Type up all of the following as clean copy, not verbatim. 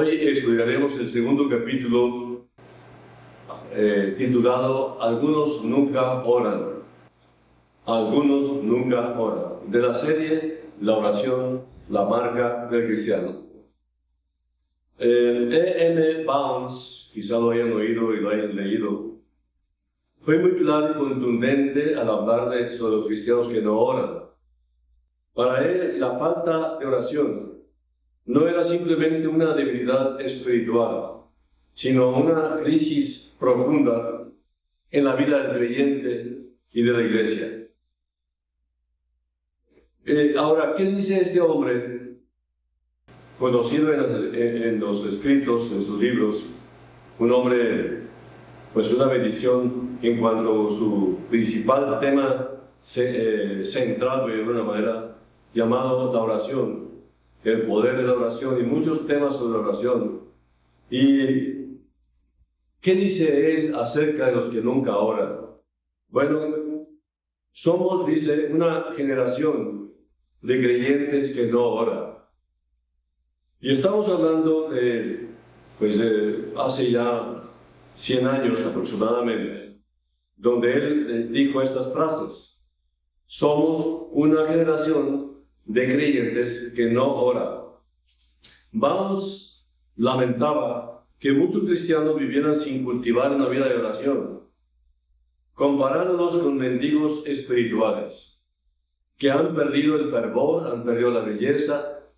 Hoy estudiaremos el segundo capítulo titulado Algunos nunca oran. Algunos nunca oran, de la serie La oración, la marca del cristiano. E.M. Bounds, quizá lo hayan oído y lo hayan leído, fue muy claro y contundente al hablar sobre los cristianos que no oran. Para él, la falta de oración no era simplemente una debilidad espiritual, sino una crisis profunda en la vida del creyente y de la iglesia. Ahora, ¿qué dice este hombre, conocido en los escritos, en sus libros? Un hombre, pues una bendición en cuanto a su principal tema central, de alguna manera, llamado la oración, el poder de la oración y muchos temas sobre la oración. ¿Y qué dice él acerca de los que nunca oran? Bueno, somos, dice, una generación de creyentes que no oran. Y estamos hablando de hace ya 100 años aproximadamente, donde él dijo estas frases. Somos una generación de creyentes que no oran. Bounds lamentaba que muchos cristianos vivieran sin cultivar una vida de oración, comparándonos con mendigos espirituales, que han perdido el fervor, han perdido la belleza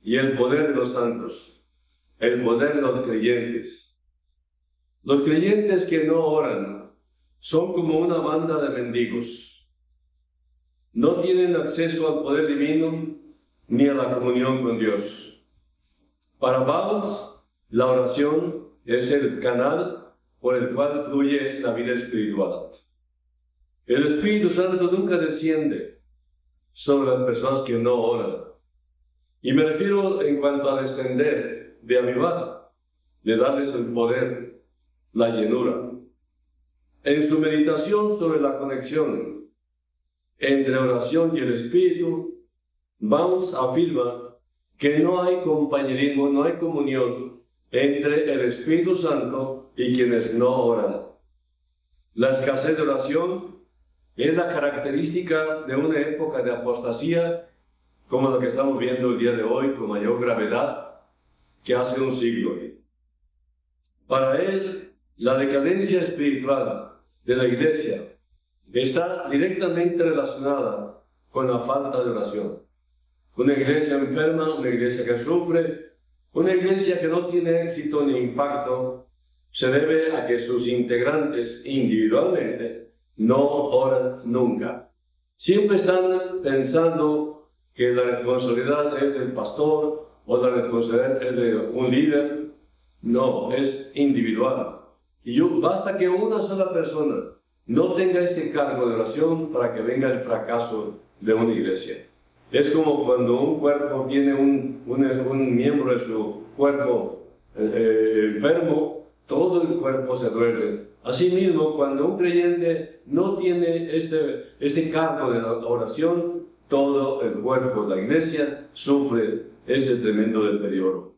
y el poder de los santos, el poder de los creyentes. Los creyentes que no oran son como una banda de mendigos. No tienen acceso al poder divino ni a la comunión con Dios. Para Bounds, la oración es el canal por el cual fluye la vida espiritual. El Espíritu Santo nunca desciende sobre las personas que no oran. Y me refiero en cuanto a descender, de avivar, de darles el poder, la llenura. En su meditación sobre la conexión entre oración y el Espíritu, Bounds afirma que no hay compañerismo, no hay comunión entre el Espíritu Santo y quienes no oran. La escasez de oración es la característica de una época de apostasía como la que estamos viendo el día de hoy con mayor gravedad que hace un siglo. Para él, la decadencia espiritual de la iglesia está directamente relacionada con la falta de oración. Una iglesia enferma, una iglesia que sufre, una iglesia que no tiene éxito ni impacto, se debe a que sus integrantes individualmente no oran nunca. Siempre están pensando que la responsabilidad es del pastor o la responsabilidad es de un líder. No, es individual. Y basta que una sola persona no tenga este cargo de oración para que venga el fracaso de una iglesia. Es como cuando un cuerpo tiene un miembro de su cuerpo enfermo, todo el cuerpo se duele. Asimismo, cuando un creyente no tiene este cargo de la oración, todo el cuerpo de la iglesia sufre ese tremendo deterioro.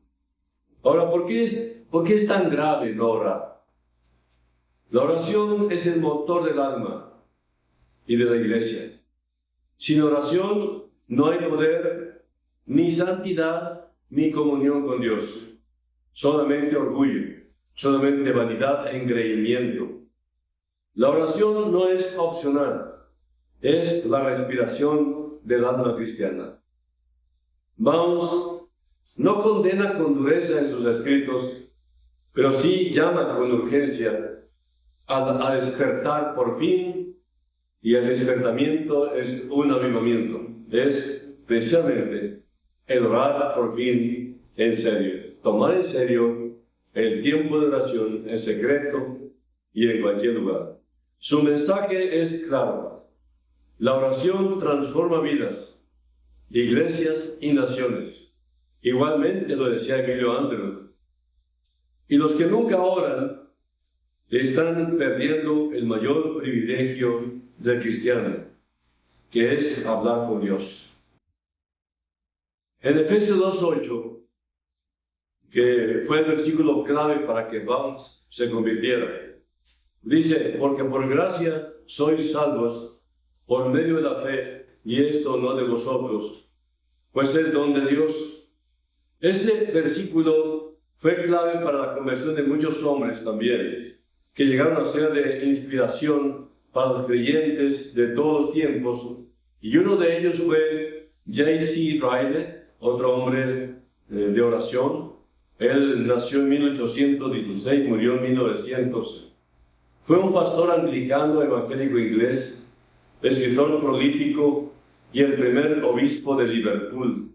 Ahora, ¿por qué es tan grave no orar? La oración es el motor del alma y de la iglesia. Sin oración no hay poder, ni santidad, ni comunión con Dios. Solamente orgullo, solamente vanidad e engreimiento. La oración no es opcional, es la respiración del alma cristiana. Bounds no condena con dureza en sus escritos, pero sí llama con urgencia a despertar por fin, y el despertamiento es un avivamiento. Es precisamente el orar por fin en serio, tomar en serio el tiempo de oración en secreto y en cualquier lugar. Su mensaje es claro. La oración transforma vidas, iglesias y naciones. Igualmente lo decía Emilio Andrew. Y los que nunca oran están perdiendo el mayor privilegio del cristiano, que es hablar con Dios. En Efesios 2:8, que fue el versículo clave para que Bounds se convirtiera. Dice, porque por gracia sois salvos por medio de la fe, y esto no de vosotros, pues es don de Dios. Este versículo fue clave para la conversión de muchos hombres también, que llegaron a ser de inspiración para los creyentes de todos los tiempos, y uno de ellos fue J.C. Ryle, otro hombre de oración. Él nació en 1816, murió en 1900. Fue un pastor anglicano evangélico inglés, escritor prolífico y el primer obispo de Liverpool.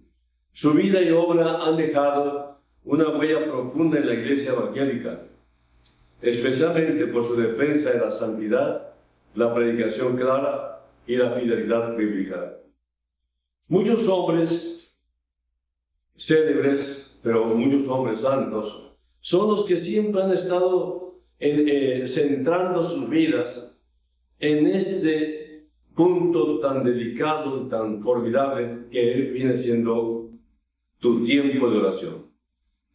Su vida y obra han dejado una huella profunda en la iglesia evangélica, especialmente por su defensa de la santidad, la predicación clara y la fidelidad bíblica. Muchos hombres célebres, pero muchos hombres santos, son los que siempre han estado centrando sus vidas en este punto tan delicado, tan formidable, que viene siendo tu tiempo de oración,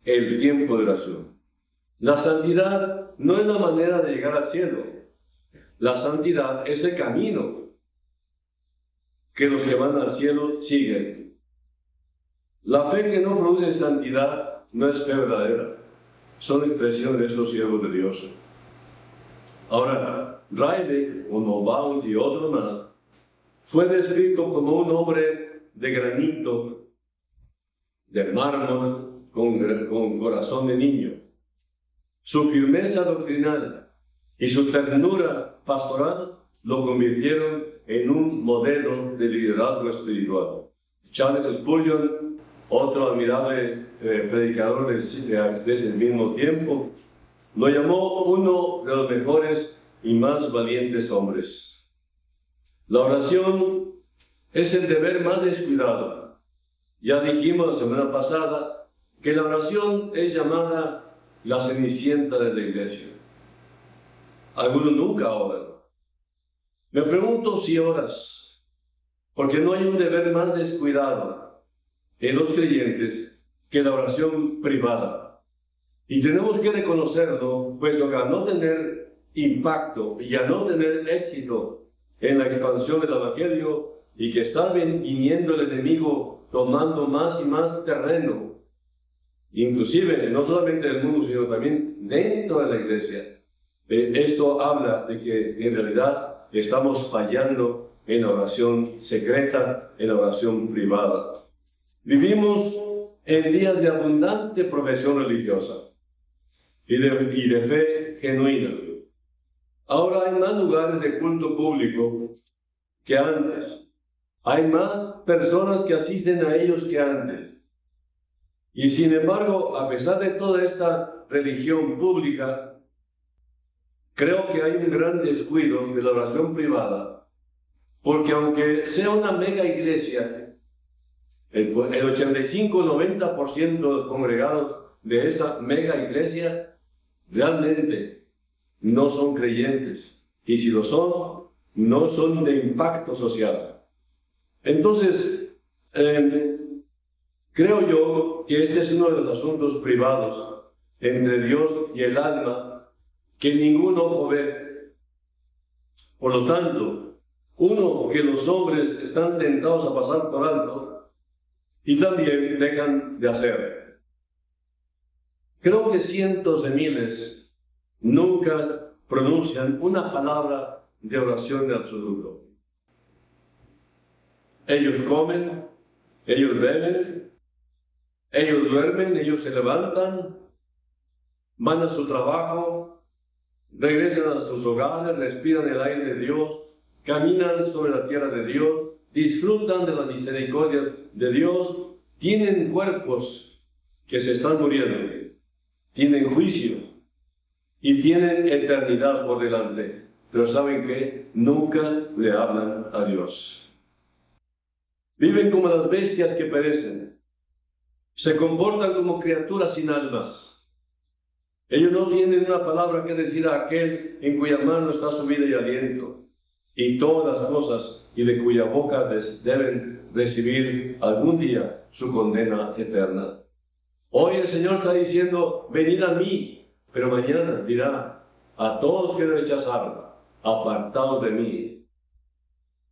el tiempo de oración. La santidad no es la manera de llegar al cielo. La santidad es el camino que los que van al cielo siguen. La fe que no produce santidad no es fe verdadera. Son expresiones de esos siervos de Dios. Ahora, Riley, o Bounds y otros más, fue descrito como un hombre de granito, de mármol, con corazón de niño. Su firmeza doctrinal y su ternura pastoral lo convirtieron en un modelo de liderazgo espiritual. Charles Spurgeon, otro admirable predicador de ese mismo tiempo, lo llamó uno de los mejores y más valientes hombres. La oración es el deber más descuidado. Ya dijimos la semana pasada que la oración es llamada la cenicienta de la iglesia. Algunos nunca oran. Me pregunto si oras, porque no hay un deber más descuidado en los creyentes que la oración privada. Y tenemos que reconocerlo, puesto que al no tener impacto y al no tener éxito en la expansión del evangelio, y que está viniendo el enemigo tomando más y más terreno, inclusive no solamente del mundo, sino también dentro de la iglesia, esto habla de que en realidad estamos fallando en la oración secreta, en la oración privada. Vivimos en días de abundante profesión religiosa y de fe genuina. Ahora hay más lugares de culto público que antes. Hay más personas que asisten a ellos que antes. Y sin embargo, a pesar de toda esta religión pública, creo que hay un gran descuido de la oración privada, porque aunque sea una mega iglesia, el 85-90% de los congregados de esa mega iglesia realmente no son creyentes, y si lo son, no son de impacto social. Entonces, creo yo que este es uno de los asuntos privados entre Dios y el alma que ningún ojo ve. Por lo tanto, uno que los hombres están tentados a pasar por alto y también dejan de hacer. Creo que cientos de miles nunca pronuncian una palabra de oración en absoluto. Ellos comen, ellos beben, ellos duermen, ellos se levantan, van a su trabajo, regresan a sus hogares, respiran el aire de Dios, caminan sobre la tierra de Dios, disfrutan de las misericordias de Dios, tienen cuerpos que se están muriendo, tienen juicio y tienen eternidad por delante, pero ¿saben qué? Nunca le hablan a Dios. Viven como las bestias que perecen. Se comportan como criaturas sin almas. Ellos no tienen una palabra que decir a aquel en cuya mano está su vida y aliento, y todas las cosas, y de cuya boca deben recibir algún día su condena eterna. Hoy el Señor está diciendo, venid a mí, pero mañana dirá, a todos que me rechazaron, apartados de mí.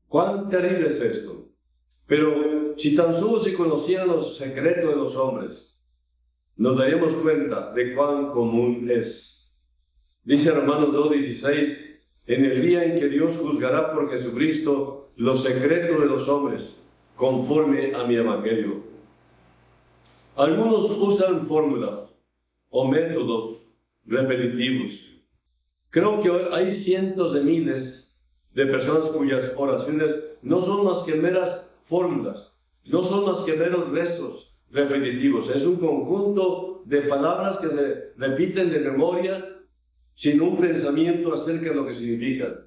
¿Cuán terrible es esto? Pero si tan solo se conocieran los secretos de los hombres, nos daríamos cuenta de cuán común es. Dice Romanos 2:16, en el día en que Dios juzgará por Jesucristo los secretos de los hombres, conforme a mi evangelio. Algunos usan fórmulas o métodos repetitivos. Creo que hay cientos de miles de personas cuyas oraciones no son más que meras fórmulas, no son más que meros rezos repetitivos. Es un conjunto de palabras que se repiten de memoria sin un pensamiento acerca de lo que significan.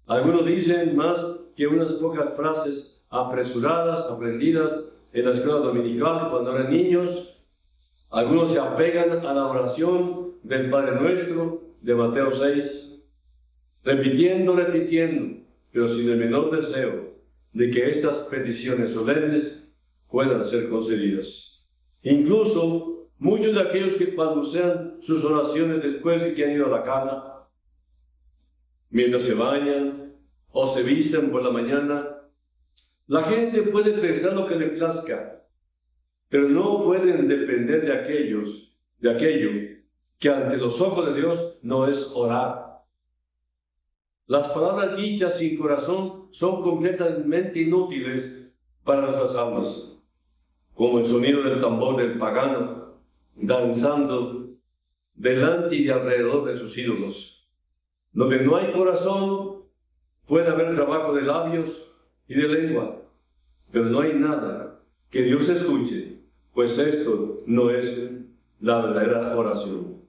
Algunos dicen más que unas pocas frases apresuradas, aprendidas en la escuela dominical cuando eran niños. Algunos se apegan a la oración del Padre Nuestro de Mateo 6, repitiendo, pero sin el menor deseo de que estas peticiones solemnes puedan ser concedidas. Incluso muchos de aquellos que balbucean sus oraciones después de que han ido a la cama, mientras se bañan o se visten por la mañana, la gente puede pensar lo que le plazca, pero no pueden depender de aquello que ante los ojos de Dios no es orar. Las palabras dichas sin corazón son completamente inútiles para nuestras almas, como el sonido del tambor del pagano, danzando delante y alrededor de sus ídolos. Donde no hay corazón, puede haber trabajo de labios y de lengua, pero no hay nada que Dios escuche, pues esto no es la verdadera oración.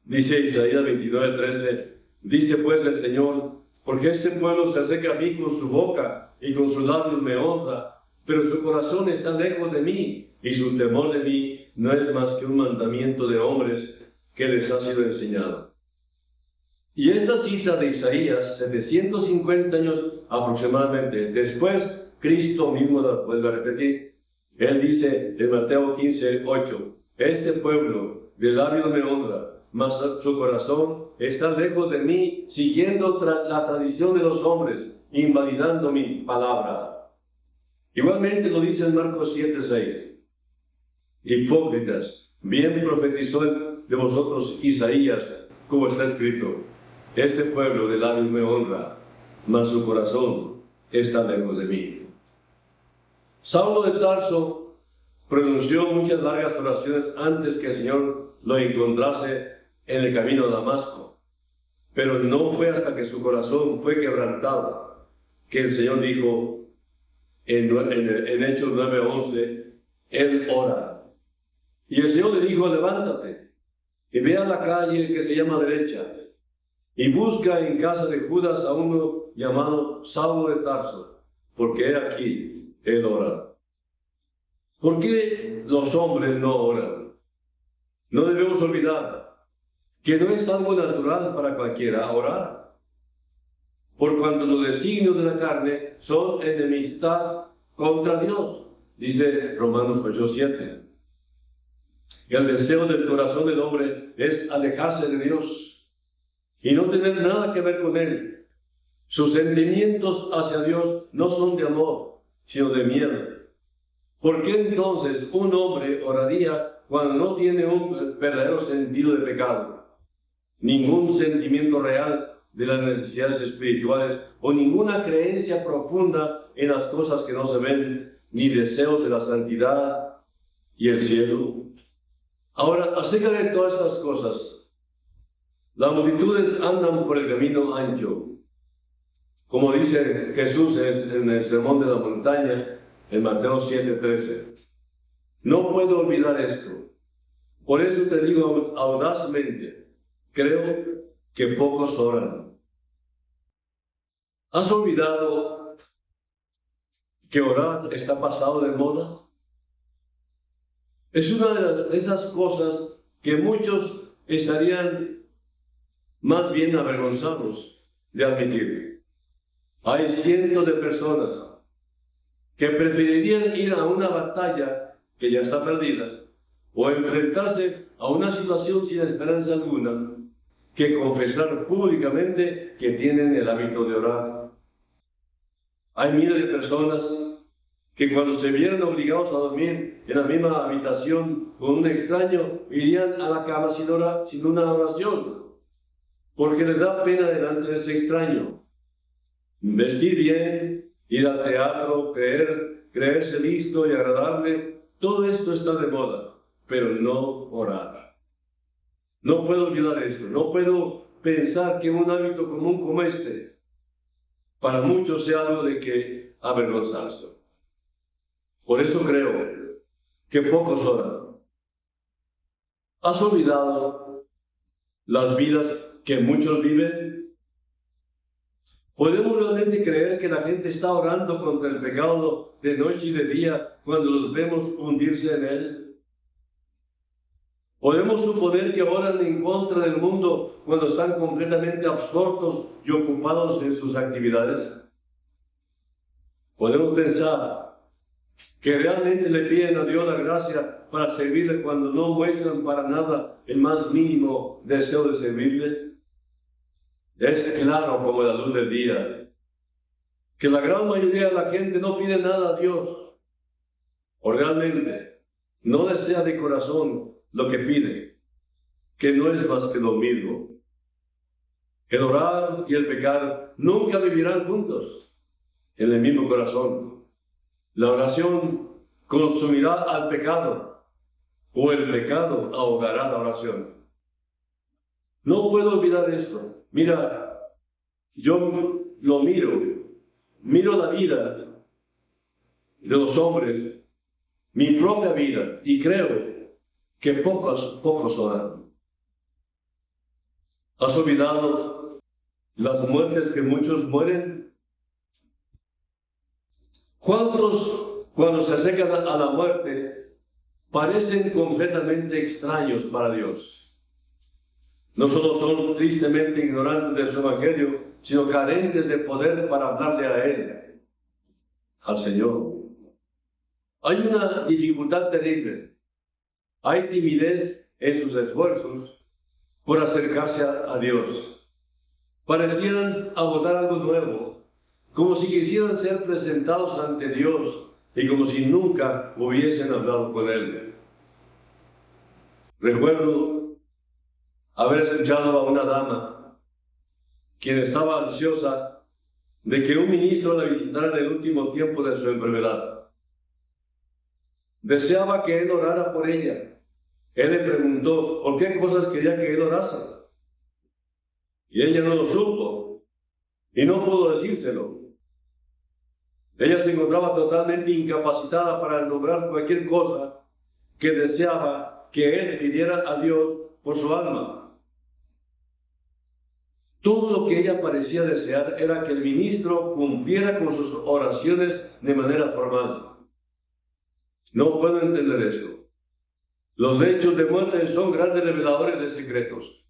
Dice Isaías 29:13, dice pues el Señor, porque este pueblo se acerca a mí con su boca y con sus labios me honra, pero su corazón está lejos de mí y su temor de mí no es más que un mandamiento de hombres que les ha sido enseñado. Y esta cita de Isaías, 750 años aproximadamente después, Cristo mismo la vuelve a repetir. Él dice en Mateo 15:8, este pueblo de labios me honra, mas su corazón está lejos de mí, siguiendo la tradición de los hombres, invalidando mi palabra. Igualmente lo dice en Marcos 7:6. Hipócritas, bien profetizó de vosotros Isaías, como está escrito, este pueblo de labios me honra, mas su corazón está lejos de mí. Saulo de Tarso pronunció muchas largas oraciones antes que el Señor lo encontrase en el camino a Damasco, pero no fue hasta que su corazón fue quebrantado que el Señor dijo en Hechos 9:11, Él ora. Y el Señor le dijo, levántate y ve a la calle que se llama derecha y busca en casa de Judas a uno llamado Saulo de Tarso, porque he aquí, él ora. ¿Por qué los hombres no oran? No debemos olvidar que no es algo natural para cualquiera orar, por cuanto los designios de la carne son enemistad contra Dios, dice Romanos 8:7. Y el deseo del corazón del hombre es alejarse de Dios y no tener nada que ver con Él. Sus sentimientos hacia Dios no son de amor, sino de miedo. ¿Por qué entonces un hombre oraría cuando no tiene un verdadero sentido de pecado? Ningún sentimiento real de las necesidades espirituales o ninguna creencia profunda en las cosas que no se ven, ni deseos de la santidad y el cielo. Ahora, acerca de todas estas cosas, las multitudes andan por el camino ancho. Como dice Jesús en el Sermón de la Montaña, en Mateo 7:13. No puedo olvidar esto. Por eso te digo audazmente, creo que pocos oran. ¿Has olvidado que orar está pasado de moda? Es una de esas cosas que muchos estarían más bien avergonzados de admitir. Hay cientos de personas que preferirían ir a una batalla que ya está perdida, o enfrentarse a una situación sin esperanza alguna, que confesar públicamente que tienen el hábito de orar. Hay miles de personas que cuando se vieran obligados a dormir en la misma habitación con un extraño, irían a la cama sin una oración, porque les da pena delante de ese extraño. Vestir bien, ir al teatro, creerse listo y agradable, todo esto está de moda, pero no orar. No puedo olvidar esto, no puedo pensar que un hábito común como este, para muchos sea algo de que avergonzarse. Por eso creo que pocos oran. ¿Has olvidado las vidas que muchos viven? ¿Podemos realmente creer que la gente está orando contra el pecado de noche y de día cuando los vemos hundirse en él? ¿Podemos suponer que oran en contra del mundo cuando están completamente absortos y ocupados en sus actividades? ¿Podemos pensar que realmente le piden a Dios la gracia para servirle cuando no muestran para nada el más mínimo deseo de servirle? Es claro como la luz del día que la gran mayoría de la gente no pide nada a Dios, o realmente no desea de corazón lo que pide, que no es más que lo mismo. El orar y el pecar nunca vivirán juntos en el mismo corazón. La oración consumirá al pecado, o el pecado ahogará la oración. No puedo olvidar esto. Mira, yo lo miro la vida de los hombres, mi propia vida, y creo que pocos oran. ¿Has olvidado las muertes que muchos mueren? ¿Cuántos, cuando se acercan a la muerte, parecen completamente extraños para Dios? No solo son tristemente ignorantes de su evangelio, sino carentes de poder para hablarle a Él, al Señor. Hay una dificultad terrible. Hay timidez en sus esfuerzos por acercarse a Dios. Parecieran abordar algo nuevo, como si quisieran ser presentados ante Dios y como si nunca hubiesen hablado con Él. Recuerdo haber escuchado a una dama quien estaba ansiosa de que un ministro la visitara en el último tiempo de su enfermedad. Deseaba que él orara por ella. Él le preguntó por qué cosas quería que él orase. Y ella no lo supo y no pudo decírselo. Ella se encontraba totalmente incapacitada para lograr cualquier cosa que deseaba que él pidiera a Dios por su alma. Todo lo que ella parecía desear era que el ministro cumpliera con sus oraciones de manera formal. No puedo entender esto. Los hechos de muerte son grandes reveladores de secretos.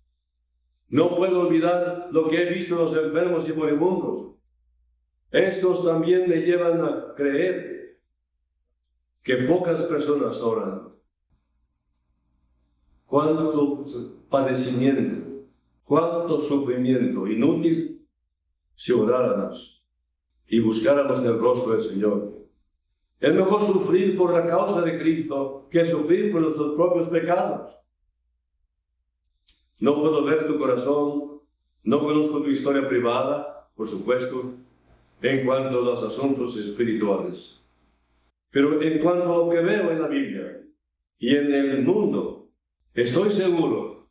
No puedo olvidar lo que he visto en los enfermos y moribundos. Estos también me llevan a creer que pocas personas oran. Cuánto padecimiento, cuánto sufrimiento inútil si oráramos y buscáramos el rostro del Señor. Es mejor sufrir por la causa de Cristo que sufrir por nuestros propios pecados. No puedo ver tu corazón, no conozco tu historia privada, por supuesto, en cuanto a los asuntos espirituales. Pero en cuanto a lo que veo en la Biblia y en el mundo, estoy seguro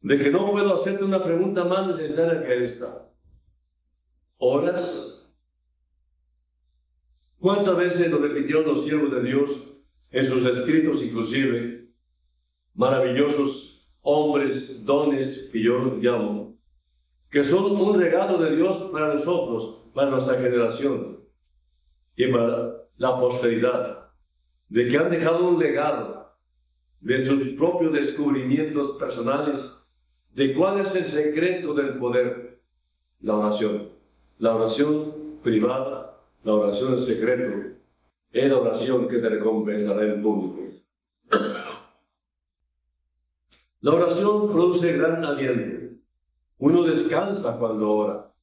de que no puedo hacerte una pregunta más necesaria que esta. ¿Oras? ¿Cuántas veces lo repitieron los siervos de Dios en sus escritos, inclusive, maravillosos hombres, dones, que yo los llamo, que son un regalo de Dios para nosotros, para nuestra generación y para la posteridad, de que han dejado un legado de sus propios descubrimientos personales, de cuál es el secreto del poder? La oración privada, la oración en secreto, es la oración que te recompensará en público. La oración produce gran aliento. Uno descansa cuando ora,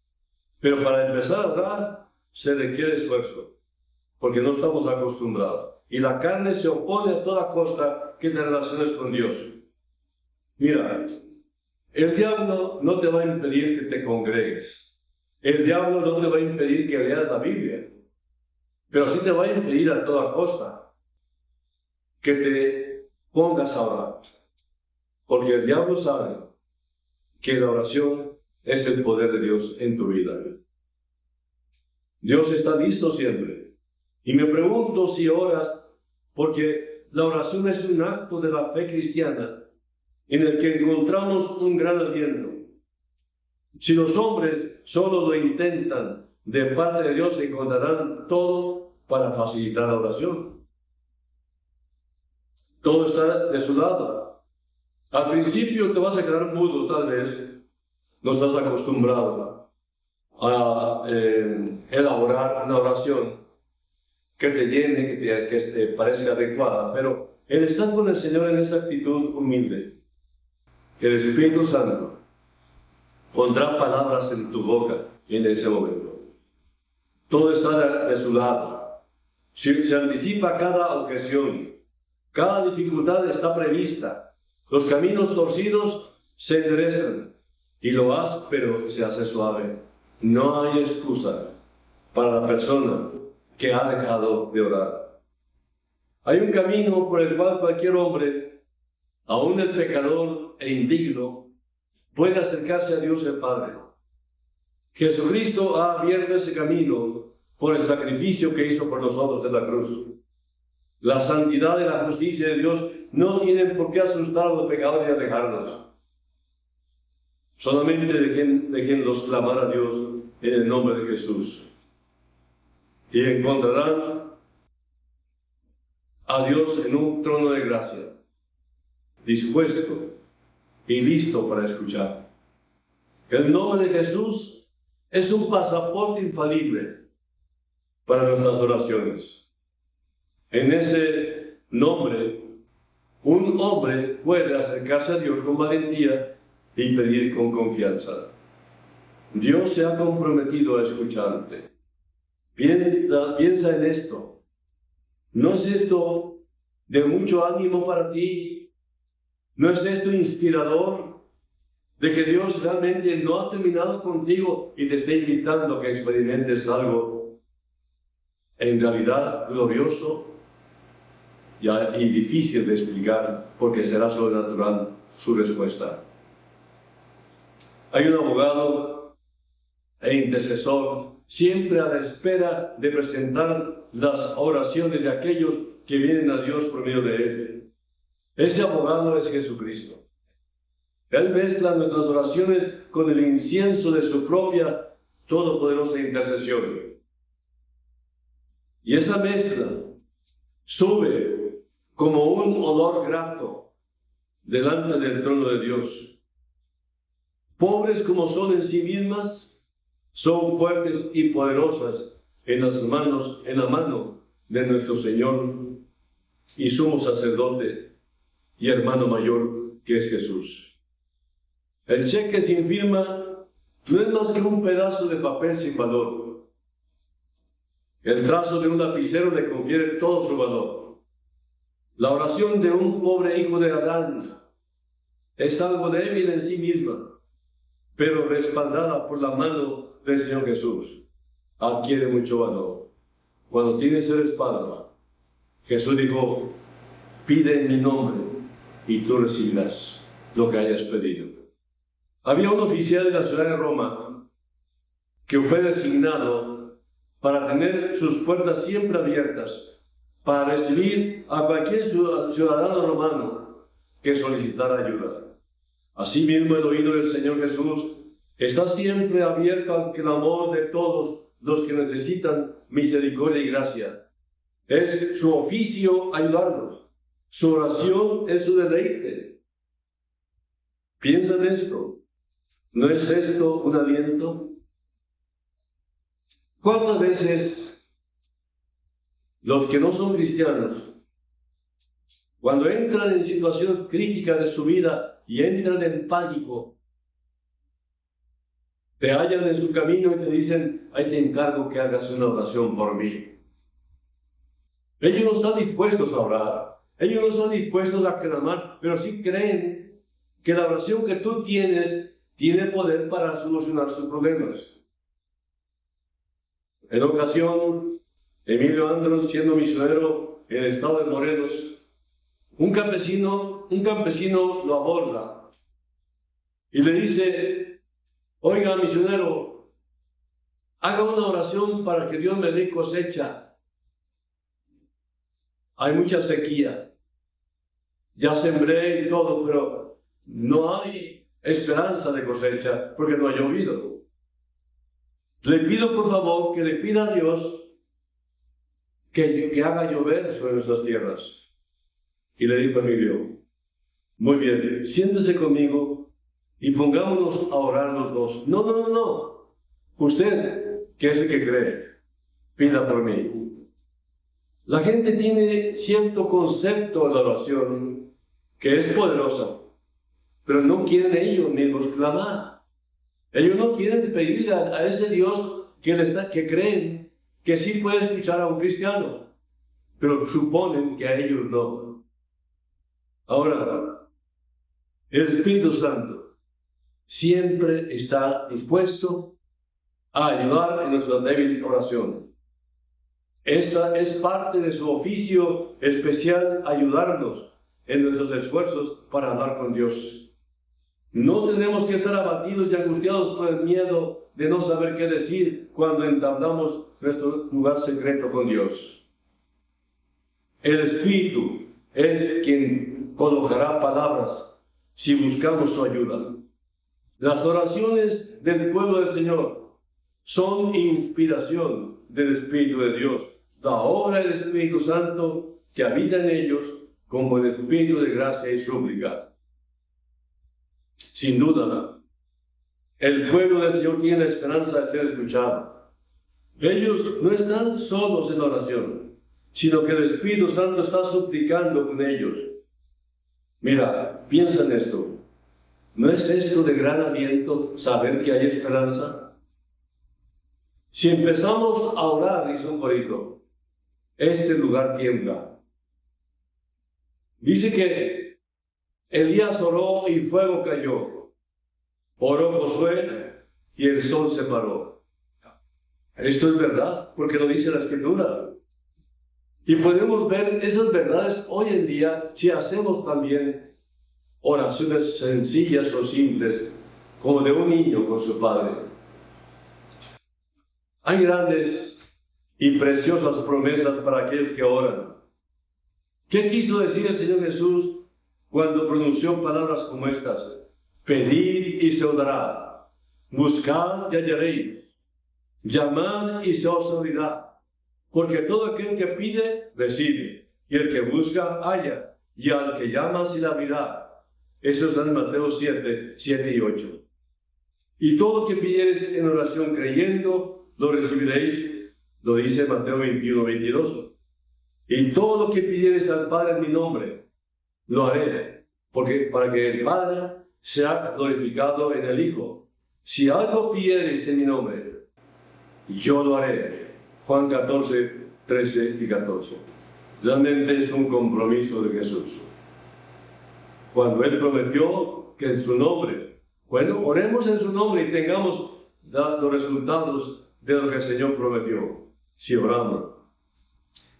pero para empezar a orar se requiere esfuerzo, porque no estamos acostumbrados. Y la carne se opone a toda costa que te relaciones con Dios. Mira, el diablo no te va a impedir que te congregues. El diablo no te va a impedir que leas la Biblia. Pero sí te va a impedir a toda costa que te pongas a orar. Porque el diablo sabe que la oración es el poder de Dios en tu vida. Dios está listo siempre. Y me pregunto si oras, porque la oración es un acto de la fe cristiana en el que encontramos un gran aliento. Si los hombres solo lo intentan, de parte de Dios encontrarán todo para facilitar la oración. Todo está de su lado. Al principio te vas a quedar mudo, tal vez. No estás acostumbrado a elaborar una oración que te llene, que te parezca adecuada, pero el estar con el Señor en esa actitud humilde, que el Espíritu Santo pondrá palabras en tu boca en ese momento. Todo está de su lado. Se anticipa cada ocasión. Cada dificultad está prevista. Los caminos torcidos se enderezan y lo áspero se hace suave. No hay excusa para la persona que ha dejado de orar. Hay un camino por el cual cualquier hombre, aun el pecador e indigno, puede acercarse a Dios el Padre. Jesucristo ha abierto ese camino por el sacrificio que hizo por nosotros en la cruz. La santidad y la justicia de Dios no tienen por qué asustar a los pecadores y alejarlos. Solamente déjenlos clamar a Dios en el nombre de Jesús. Y encontrarán a Dios en un trono de gracia, dispuesto y listo para escuchar. El nombre de Jesús es un pasaporte infalible para nuestras oraciones. En ese nombre, un hombre puede acercarse a Dios con valentía y pedir con confianza. Dios se ha comprometido a escucharte. Piensa en esto. ¿No es esto de mucho ánimo para ti? ¿No es esto inspirador? De que Dios realmente no ha terminado contigo y te está invitando a que experimentes algo en realidad glorioso y difícil de explicar, porque será sobrenatural su respuesta. Hay un abogado e intercesor siempre a la espera de presentar las oraciones de aquellos que vienen a Dios por medio de él. Ese abogado es Jesucristo. Él mezcla nuestras oraciones con el incienso de su propia todopoderosa intercesión. Y esa mezcla sube como un olor grato delante del trono de Dios. Pobres como son en sí mismas, son fuertes y poderosas en la mano de nuestro Señor y sumo sacerdote y hermano mayor que es Jesús. El cheque sin firma no es más que un pedazo de papel sin valor. El trazo de un lapicero le confiere todo su valor. La oración de un pobre hijo de Adán es algo débil en sí misma, pero respaldada por la mano del Señor Jesús, adquiere mucho valor. Cuando tiene ese respaldo, Jesús dijo: pide en mi nombre y tú recibirás lo que hayas pedido. Había un oficial de la ciudad de Roma que fue designado para tener sus puertas siempre abiertas para recibir a cualquier ciudadano romano que solicitara ayuda. Asimismo, el oído del Señor Jesús está siempre abierto al clamor de todos los que necesitan misericordia y gracia. Es su oficio ayudarnos. Su oración es su deleite. Piensa en esto. ¿No es esto un aliento? ¿Cuántas veces los que no son cristianos, cuando entran en situaciones críticas de su vida y entran en pánico, te hallan en su camino y te dicen, ahí te encargo que hagas una oración por mí. Ellos no están dispuestos a orar, ellos no están dispuestos a clamar, pero sí creen que la oración que tú tienes tiene poder para solucionar sus problemas. En ocasión, Emilio Andros, siendo misionero en el estado de Morelos, un campesino lo aborda y le dice, oiga, misionero, haga una oración para que Dios me dé cosecha. Hay mucha sequía. Ya sembré y todo, pero no hay esperanza de cosecha porque no ha llovido. Le pido, por favor, que le pida a Dios que haga llover sobre nuestras tierras. Y le dijo a Emilio, muy bien, siéntese conmigo y pongámonos a orar los dos. No. Usted, que es el que cree, pida por mí. La gente tiene cierto concepto de la oración que es poderosa, pero no quieren ellos mismos clamar. Ellos no quieren pedirle a ese Dios que creen que sí puede escuchar a un cristiano, pero suponen que a ellos no. Ahora, el Espíritu Santo siempre está dispuesto a ayudar en nuestra débil oración. Esta es parte de su oficio especial, ayudarnos en nuestros esfuerzos para hablar con Dios. No tenemos que estar abatidos y angustiados por el miedo de no saber qué decir cuando entablamos nuestro lugar secreto con Dios. El Espíritu es quien colocará palabras si buscamos su ayuda. Las oraciones del pueblo del Señor son inspiración del Espíritu de Dios, la obra del Espíritu Santo que habita en ellos como el Espíritu de gracia y súplica. Sin duda, el pueblo del Señor tiene la esperanza de ser escuchado. Ellos no están solos en la oración, sino que el Espíritu Santo está suplicando con ellos. Mira, piensa en esto. ¿No es esto de gran aliento saber que hay esperanza? Si empezamos a orar, dice un corito, este lugar tiembla. Dice que Elías oró y fuego cayó. Oró Josué y el sol se paró. Esto es verdad, porque lo dice la Escritura. Y podemos ver esas verdades hoy en día si hacemos también oraciones sencillas o simples, como de un niño con su padre. Hay grandes y preciosas promesas para aquellos que oran. ¿Qué quiso decir el Señor Jesús cuando pronunció palabras como estas? Pedid y se os dará, buscad y hallaréis, llamad y se os abrirá, porque todo aquel que pide, recibe, y el que busca, halla, y al que llama se le abrirá. Eso está en Mateo 7 y 8. Y todo lo que pidiereis en oración creyendo, lo recibiréis, lo dice Mateo 21-22. Y todo lo que pidiereis al Padre en mi nombre, lo haré, porque para que el Padre sea glorificado en el Hijo. Si algo pidiereis en mi nombre, yo lo haré. Juan 14, 13 y 14. Realmente es un compromiso de Jesús. Cuando Él prometió que en su nombre, bueno, oremos en su nombre y tengamos los resultados de lo que el Señor prometió, si oramos.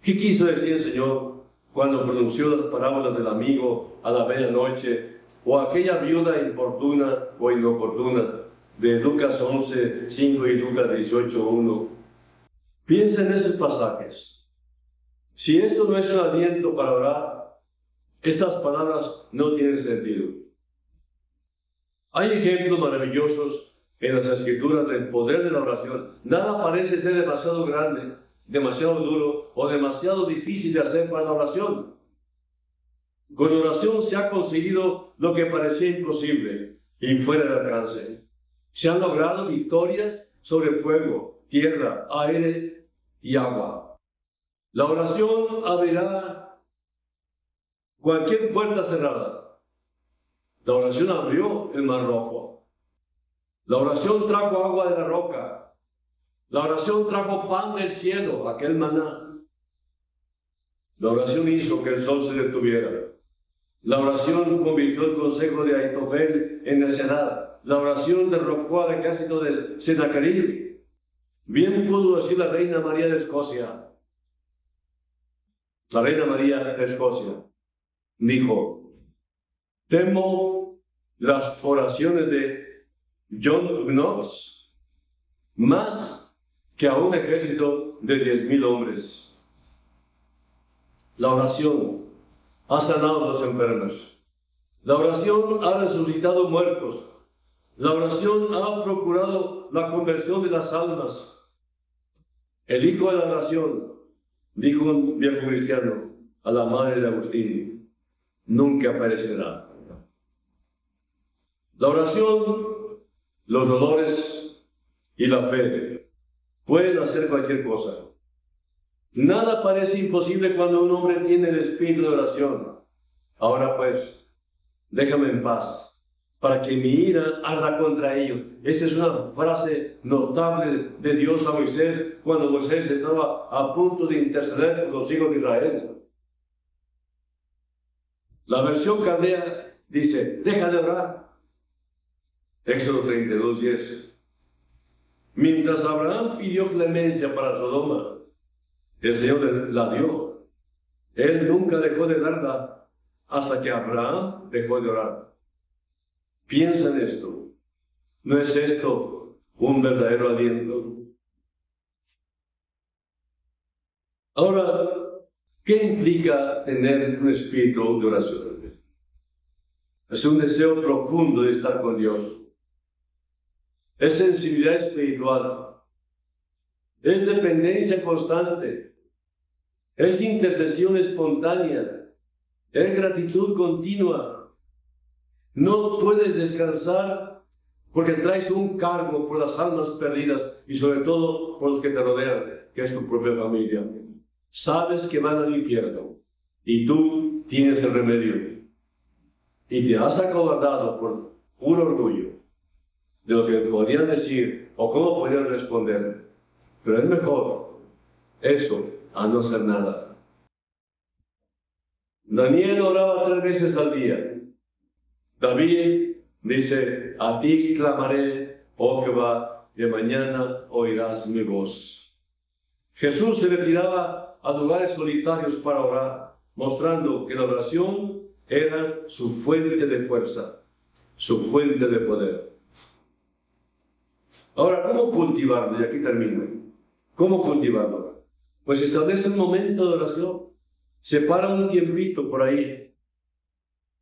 ¿Qué quiso decir el Señor cuando pronunció las parábolas del amigo a la medianoche o aquella viuda importuna o inoportuna de Lucas 11, 5 y Lucas 18, 1? Piensa en esos pasajes. Si esto no es un aliento para orar, estas palabras no tienen sentido. Hay ejemplos maravillosos en las Escrituras del poder de la oración. Nada parece ser demasiado grande, demasiado duro o demasiado difícil de hacer para la oración. Con oración se ha conseguido lo que parecía imposible y fuera de alcance. Se han logrado victorias sobre fuego, tierra, aire y agua. La oración abrirá cualquier puerta cerrada. La oración abrió el Mar Rojo. La oración trajo agua de la roca. La oración trajo pan del cielo, aquel maná. La oración hizo que el sol se detuviera. La oración convirtió el consejo de Ahitofel en necedad. La oración derrocó al ejército de Sennacherib. Bien pudo decir la reina María de Escocia. La reina María de Escocia dijo: temo las oraciones de John Knox más que a un ejército de 10,000 hombres. La oración ha sanado a los enfermos. La oración ha resucitado muertos. La oración ha procurado la conversión de las almas. El hijo de la oración, dijo un viejo cristiano a la madre de Agustín, nunca perecerá. La oración, los dolores y la fe pueden hacer cualquier cosa. Nada parece imposible cuando un hombre tiene el espíritu de oración. Ahora pues, déjame en paz, para que mi ira arda contra ellos. Esa es una frase notable de Dios a Moisés, cuando Moisés estaba a punto de interceder por los hijos de Israel. La versión caldea dice: deja de orar. Éxodo 32:10. Mientras Abraham pidió clemencia para Sodoma, el Señor la dio. Él nunca dejó de darla hasta que Abraham dejó de orar. Piensa en esto. ¿No es esto un verdadero aliento? Ahora, ¿qué implica tener un espíritu de oración? Es un deseo profundo de estar con Dios. Es sensibilidad espiritual. Es dependencia constante. Es intercesión espontánea. Es gratitud continua. No puedes descansar porque traes un cargo por las almas perdidas y sobre todo por los que te rodean, que es tu propia familia. Sabes que van al infierno y tú tienes el remedio. Y te has acobardado por puro orgullo de lo que podrían decir o cómo podrían responder. Pero es mejor eso a no hacer nada. Daniel oraba 3 veces al día. David dice: a ti clamaré, oh Jehová, de mañana oirás mi voz. Jesús se retiraba a lugares solitarios para orar, mostrando que la oración era su fuente de fuerza, su fuente de poder. Ahora, ¿cómo cultivarlo? Y aquí termino. ¿Cómo cultivarlo? Pues establece un momento de oración. Separa un tiempito por ahí.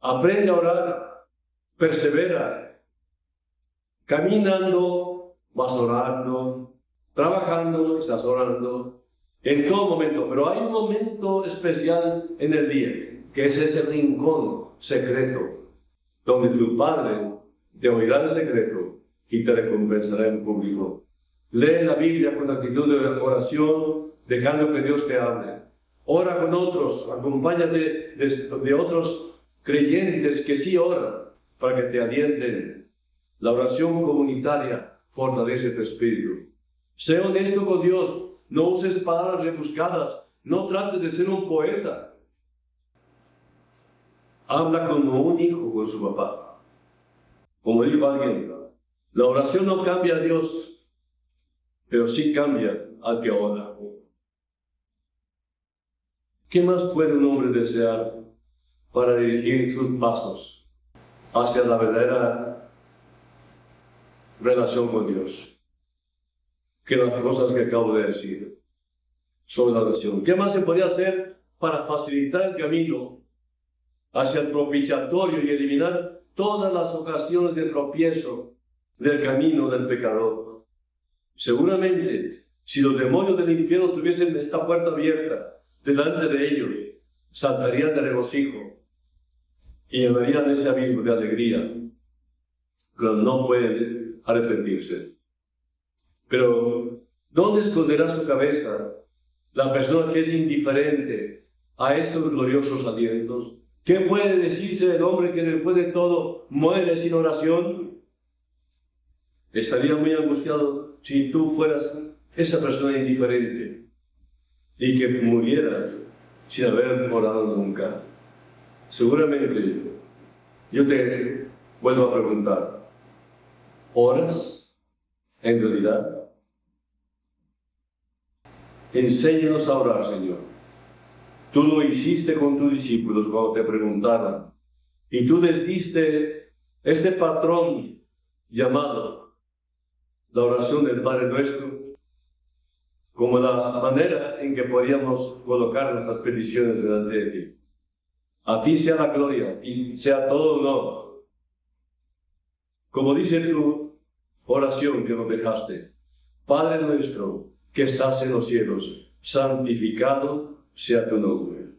Aprende a orar. Persevera. Caminando, vas orando. Trabajando, estás orando. En todo momento. Pero hay un momento especial en el día, que es ese rincón secreto, donde tu Padre te oirá en secreto y te recompensará en público. Lee la Biblia con actitud de oración, dejando que Dios te hable. Ora con otros, acompáñate de otros creyentes que sí oran, para que te alienten. La oración comunitaria fortalece tu espíritu. Sé honesto con Dios, no uses palabras rebuscadas, no trates de ser un poeta. Habla como un hijo con su papá. Como dijo alguien, la oración no cambia a Dios, pero sí cambia al que ora. ¿Qué más puede un hombre desear para dirigir sus pasos hacia la verdadera relación con Dios que las cosas que acabo de decir sobre la oración? ¿Qué más se podría hacer para facilitar el camino hacia el propiciatorio y eliminar todas las ocasiones de tropiezo del camino del pecador? Seguramente, si los demonios del infierno tuviesen esta puerta abierta delante de ellos, saltarían de regocijo y llevarían ese abismo de alegría, pero no pueden arrepentirse. Pero, ¿dónde esconderá su cabeza la persona que es indiferente a estos gloriosos alientos? ¿Qué puede decirse del hombre que después de todo muere sin oración? Estaría muy angustiado si tú fueras esa persona indiferente y que muriera sin haber orado nunca. Seguramente yo te vuelvo a preguntar, ¿oras en realidad? Enséñanos a orar, Señor. Tú lo hiciste con tus discípulos cuando te preguntaban, y tú les diste este patrón llamado la oración del Padre Nuestro, como la manera en que podíamos colocar nuestras peticiones delante de ti. A ti sea la gloria y sea todo honor. Como dice tu oración que nos dejaste, Padre nuestro que estás en los cielos, santificado sea tu nombre.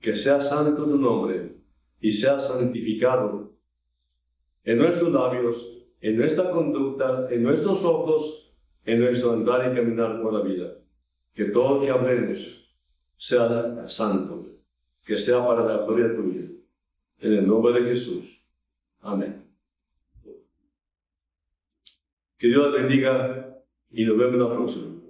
Que sea santo tu nombre y sea santificado en nuestros labios, en nuestra conducta, en nuestros ojos, en nuestro andar y caminar por la vida. Que todo lo que hablemos sea santo, que sea para la gloria tuya. En el nombre de Jesús. Amén. Que Dios bendiga y nos vemos la próxima.